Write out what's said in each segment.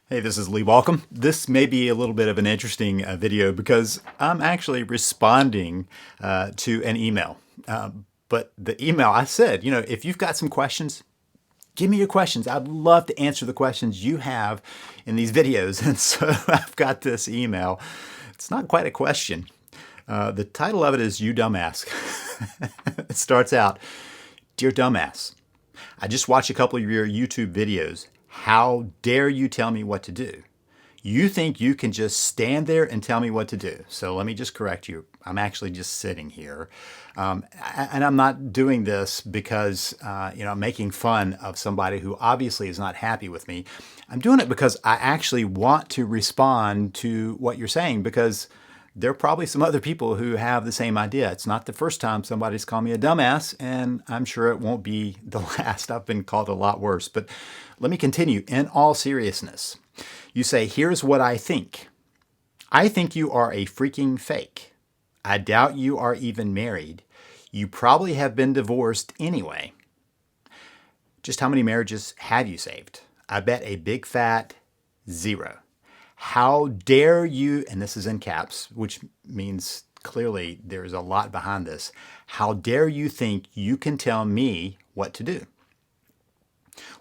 Hey, this is Lee Walcom. This may be a little bit of an interesting video because I'm actually responding to an email. But the email I said, if you've got some questions, give me your questions. I'd love to answer the questions you have in these videos. And so I've got this email. It's not quite a question. The title of it is You Dumbass. It starts out, Dear Dumbass, I just watched a couple of your YouTube videos. How dare you tell me what to do? You think you can just stand there and tell me what to do. So let me just correct you. I'm actually just sitting here. And I'm not doing this because, I'm making fun of somebody who obviously is not happy with me. I'm doing it because I actually want to respond to what you're saying because there are probably some other people who have the same idea. It's not the first time somebody's called me a dumbass, and I'm sure it won't be the last. I've been called a lot worse. But let me continue. In all seriousness, you say, here's what I think. I think you are a freaking fake. I doubt you are even married. You probably have been divorced anyway. Just how many marriages have you saved? I bet a big fat zero. How dare you, and this is in caps, which means clearly there's a lot behind this. How dare you think you can tell me what to do?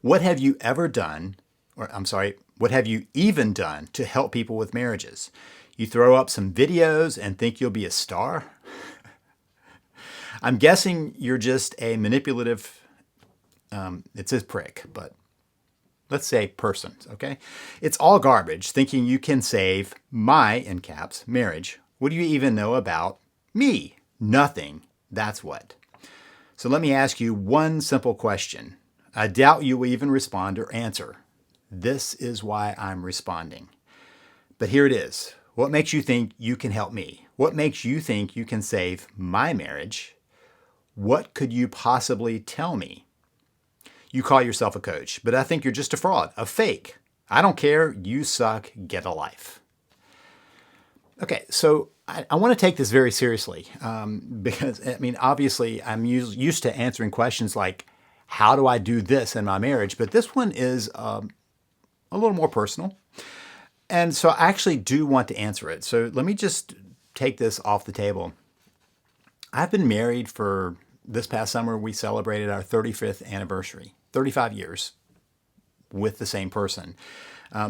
What have you ever done, what have you even done to help people with marriages? You throw up some videos and think you'll be a star? I'm guessing you're just a manipulative, it says prick, but let's say persons, okay? It's all garbage thinking you can save my, in caps, marriage. What do you even know about me? Nothing. That's what. So let me ask you one simple question. I doubt you will even respond or answer. This is why I'm responding. But here it is. What makes you think you can help me? What makes you think you can save my marriage? What could you possibly tell me? You call yourself a coach, but I think you're just a fraud, a fake. I don't care. You suck. Get a life. Okay, so I want to take this very seriously because, obviously I'm used to answering questions like, how do I do this in my marriage? But this one is a little more personal. And so I actually do want to answer it. So let me just take this off the table. I've been married for this past summer, we celebrated our 35th anniversary, 35 years with the same person.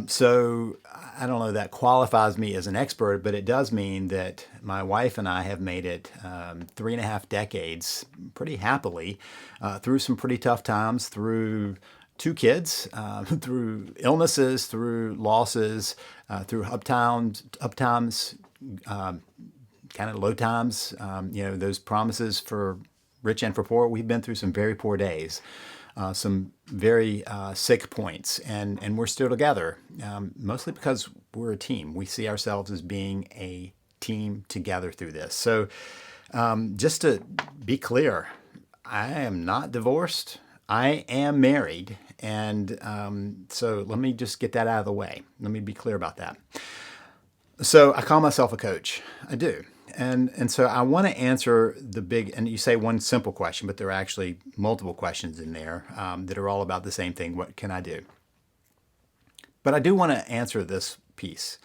So I don't know, that qualifies me as an expert, but it does mean that my wife and I have made it 3.5 decades pretty happily through some pretty tough times, through two kids, through illnesses, through losses, through up times, kind of low times, those promises for rich and for poor. We've been through some very poor days, some very sick points, and we're still together, mostly because we're a team. We see ourselves as being a team together through this. So just to be clear, I am not divorced. I am married. And so let me just get that out of the way. Let me be clear about that. So I call myself a coach. I do. And so I want to answer the big, and you say one simple question, but there are actually multiple questions in there that are all about the same thing. What can I do? But I do want to answer this piece.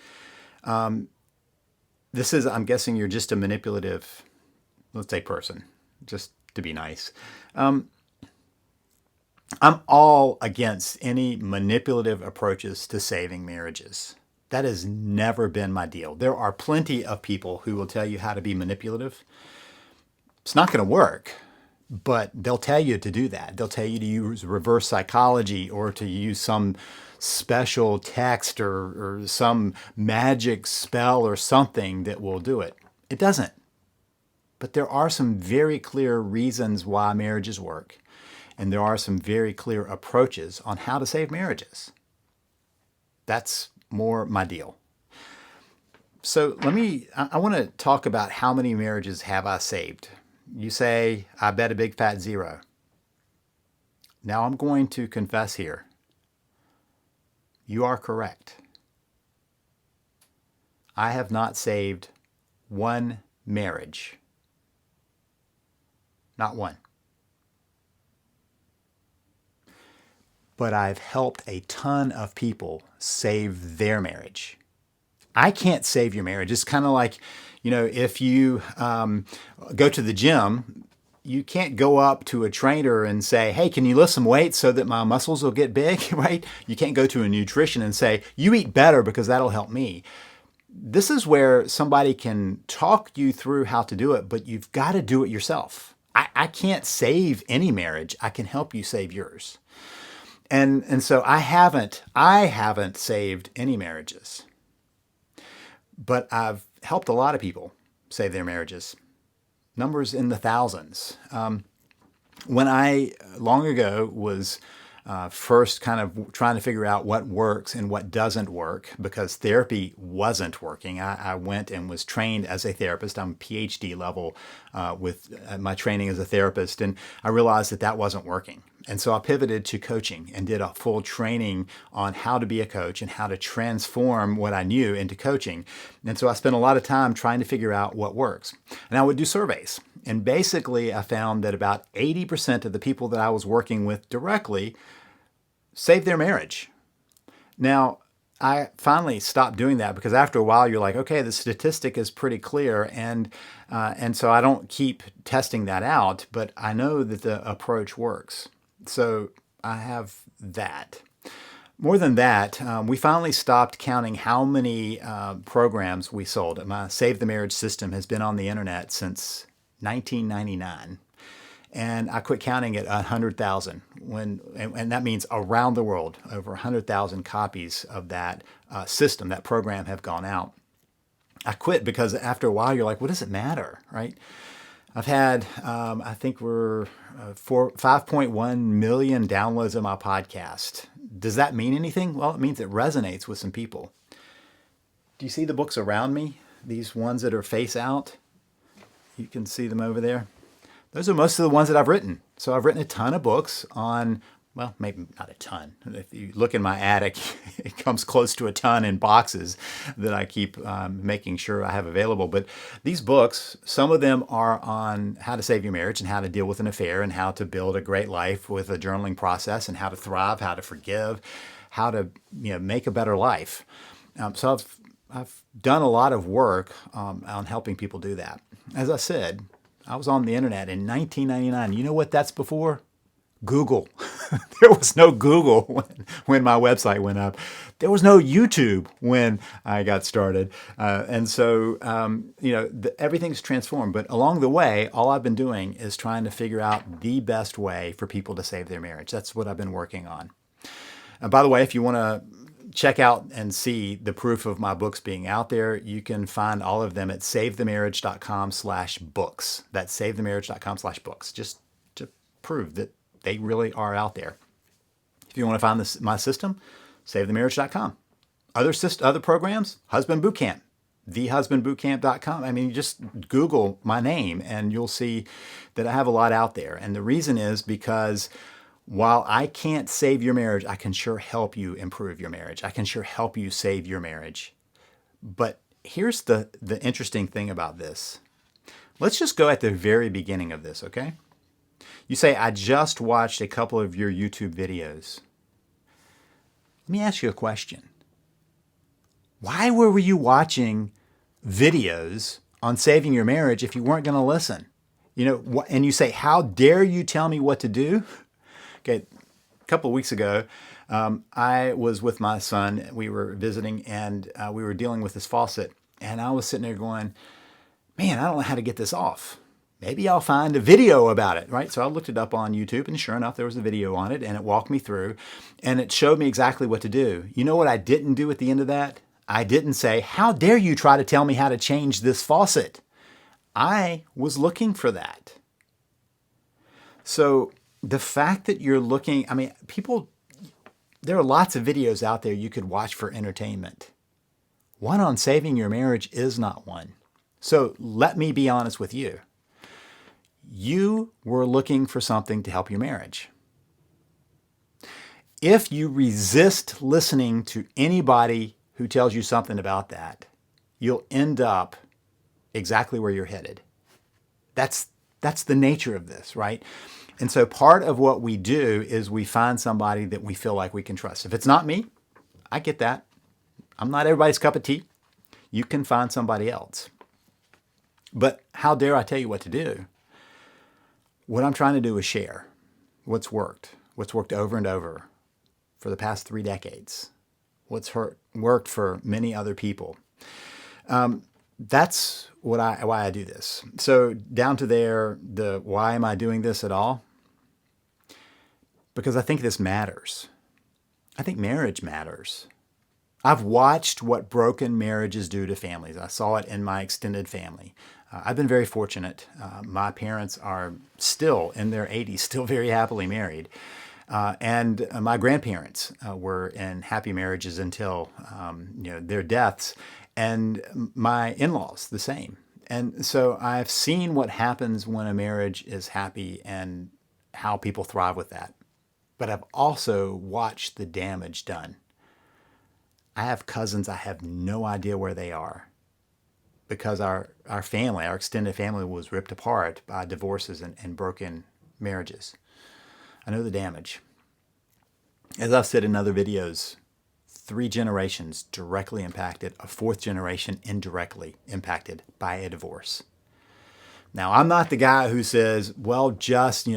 This is, I'm guessing you're just a manipulative, let's say person, just to be nice. I'm all against any manipulative approaches to saving marriages. That has never been my deal. There are plenty of people who will tell you how to be manipulative. It's not going to work, but they'll tell you to do that. They'll tell you to use reverse psychology or to use some special text or some magic spell or something that will do it. It doesn't. But there are some very clear reasons why marriages work. And there are some very clear approaches on how to save marriages. That's more my deal. So I want to talk about how many marriages have I saved. You say, I bet a big fat zero. Now I'm going to confess here. You are correct. I have not saved one marriage. Not one. but I've helped a ton of people save their marriage. I can't save your marriage. It's kind of like, if you go to the gym, you can't go up to a trainer and say, hey, can you lift some weights so that my muscles will get big, right? You can't go to a nutrition and say, you eat better because that'll help me. This is where somebody can talk you through how to do it, but you've got to do it yourself. I can't save any marriage. I can help you save yours. And so I haven't saved any marriages, but I've helped a lot of people save their marriages. Numbers in the thousands. When I, long ago, was first kind of trying to figure out what works and what doesn't work, because therapy wasn't working. I went and was trained as a therapist. I'm PhD level with my training as a therapist, and I realized that wasn't working. And so I pivoted to coaching and did a full training on how to be a coach and how to transform what I knew into coaching. And so I spent a lot of time trying to figure out what works. And I would do surveys. And basically, I found that about 80% of the people that I was working with directly saved their marriage. Now, I finally stopped doing that because after a while, you're like, okay, the statistic is pretty clear. And so I don't keep testing that out, but I know that the approach works. So I have that. More than that, we finally stopped counting how many programs we sold. My Save the Marriage system has been on the internet since 1999. And I quit counting at 100,000, and that means around the world, over 100,000 copies of that system, that program have gone out. I quit because after a while, you're like, what does it matter, right? I've had, I think we're 5.1 million downloads of my podcast. Does that mean anything? Well, it means it resonates with some people. Do you see the books around me? These ones that are face out? You can see them over there. Those are most of the ones that I've written. So I've written a ton of books on, well, maybe not a ton. If you look in my attic, it comes close to a ton in boxes that I keep making sure I have available. But these books, some of them are on how to save your marriage and how to deal with an affair and how to build a great life with a journaling process and how to thrive, how to forgive, how to make a better life. So I've done a lot of work on helping people do that. As I said, I was on the internet in 1999. You know what that's before? Google. There was no Google when my website went up. There was no YouTube when I got started. And so, everything's transformed. But along the way, all I've been doing is trying to figure out the best way for people to save their marriage. That's what I've been working on. And by the way, if you want to check out and see the proof of my books being out there, you can find all of them at savethemarriage.com/books. That's savethemarriage.com/books, just to prove that they really are out there. If you want to find my system, savethemarriage.com. Other programs, Husband Bootcamp, thehusbandbootcamp.com. I mean, you just Google my name and you'll see that I have a lot out there. And the reason is because while I can't save your marriage, I can sure help you improve your marriage. I can sure help you save your marriage. But here's the interesting thing about this. Let's just go at the very beginning of this, okay? You say, I just watched a couple of your YouTube videos. Let me ask you a question. Why were you watching videos on saving your marriage if you weren't going to listen? And you say, how dare you tell me what to do? Okay, a couple of weeks ago, I was with my son. We were visiting, and we were dealing with this faucet. And I was sitting there going, man, I don't know how to get this off. Maybe I'll find a video about it, right? So I looked it up on YouTube, and sure enough, there was a video on it, and it walked me through, and it showed me exactly what to do. You know what I didn't do at the end of that? I didn't say, how dare you try to tell me how to change this faucet? I was looking for that. So the fact that you're looking, there are lots of videos out there you could watch for entertainment. One on saving your marriage is not one. So let me be honest with you. You were looking for something to help your marriage. If you resist listening to anybody who tells you something about that, you'll end up exactly where you're headed. That's the nature of this, right? And so part of what we do is we find somebody that we feel like we can trust. If it's not me, I get that. I'm not everybody's cup of tea. You can find somebody else. But how dare I tell you what to do? What I'm trying to do is share what's worked over and over for the past 3 decades, worked for many other people. That's why I do this. So down to there, why am I doing this at all? Because I think this matters. I think marriage matters. I've watched what broken marriages do to families. I saw it in my extended family. I've been very fortunate. My parents are still in their 80s, still very happily married. And my grandparents were in happy marriages until their deaths, and my in-laws the same. And so I've seen what happens when a marriage is happy and how people thrive with that. But I've also watched the damage done. I have cousins, I have no idea where they are because our family, our extended family, was ripped apart by divorces and broken marriages. I know the damage. As I've said in other videos, 3 generations directly impacted, a 4th generation indirectly impacted by a divorce. Now, I'm not the guy who says, well, just,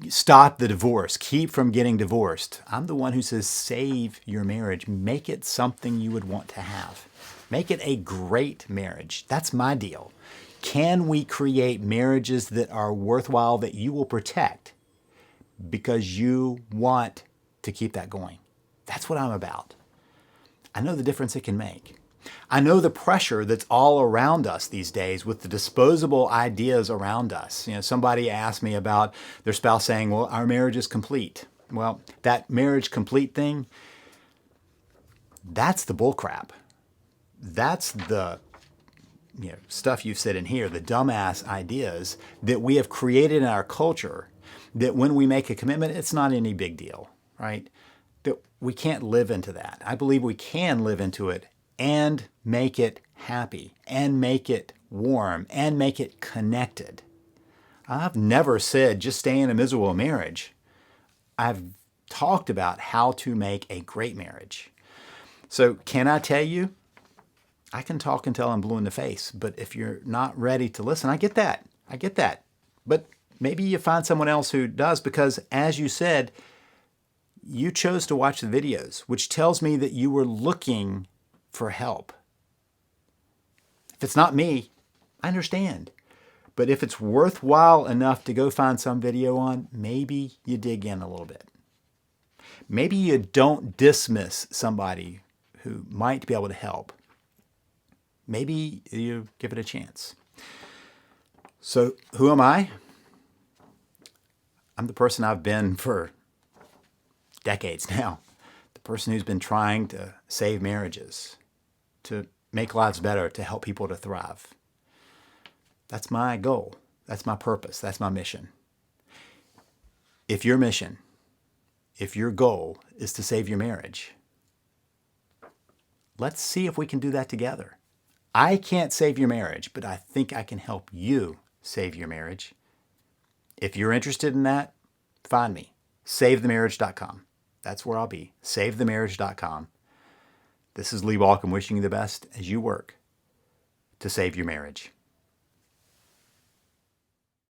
stop the divorce, keep from getting divorced. I'm the one who says, save your marriage, make it something you would want to have. Make it a great marriage. That's my deal. Can we create marriages that are worthwhile, that you will protect because you want to keep that going? That's what I'm about. I know the difference it can make. I know the pressure that's all around us these days with the disposable ideas around us. Somebody asked me about their spouse saying, well, our marriage is complete. Well, that marriage complete thing, that's the bullcrap. That's the stuff you've said in here, the dumbass ideas that we have created in our culture, that when we make a commitment, it's not any big deal, right? That we can't live into that. I believe we can live into it and make it happy and make it warm and make it connected. I've never said just stay in a miserable marriage. I've talked about how to make a great marriage. So can I tell you? I can talk until I'm blue in the face, but if you're not ready to listen, I get that. But maybe you find someone else who does, because as you said, you chose to watch the videos, which tells me that you were looking for help. If it's not me, I understand. But if it's worthwhile enough to go find some video on, maybe you dig in a little bit. Maybe you don't dismiss somebody who might be able to help. Maybe you give it a chance. So who am I? I'm the person I've been for decades now. The person who's been trying to save marriages, to make lives better, to help people to thrive. That's my goal. That's my purpose. That's my mission. If your mission, if your goal is to save your marriage, let's see if we can do that together. I can't save your marriage, but I think I can help you save your marriage. If you're interested in that, find me. SaveTheMarriage.com. That's where I'll be. SaveTheMarriage.com. This is Lee Balcom wishing you the best as you work to save your marriage.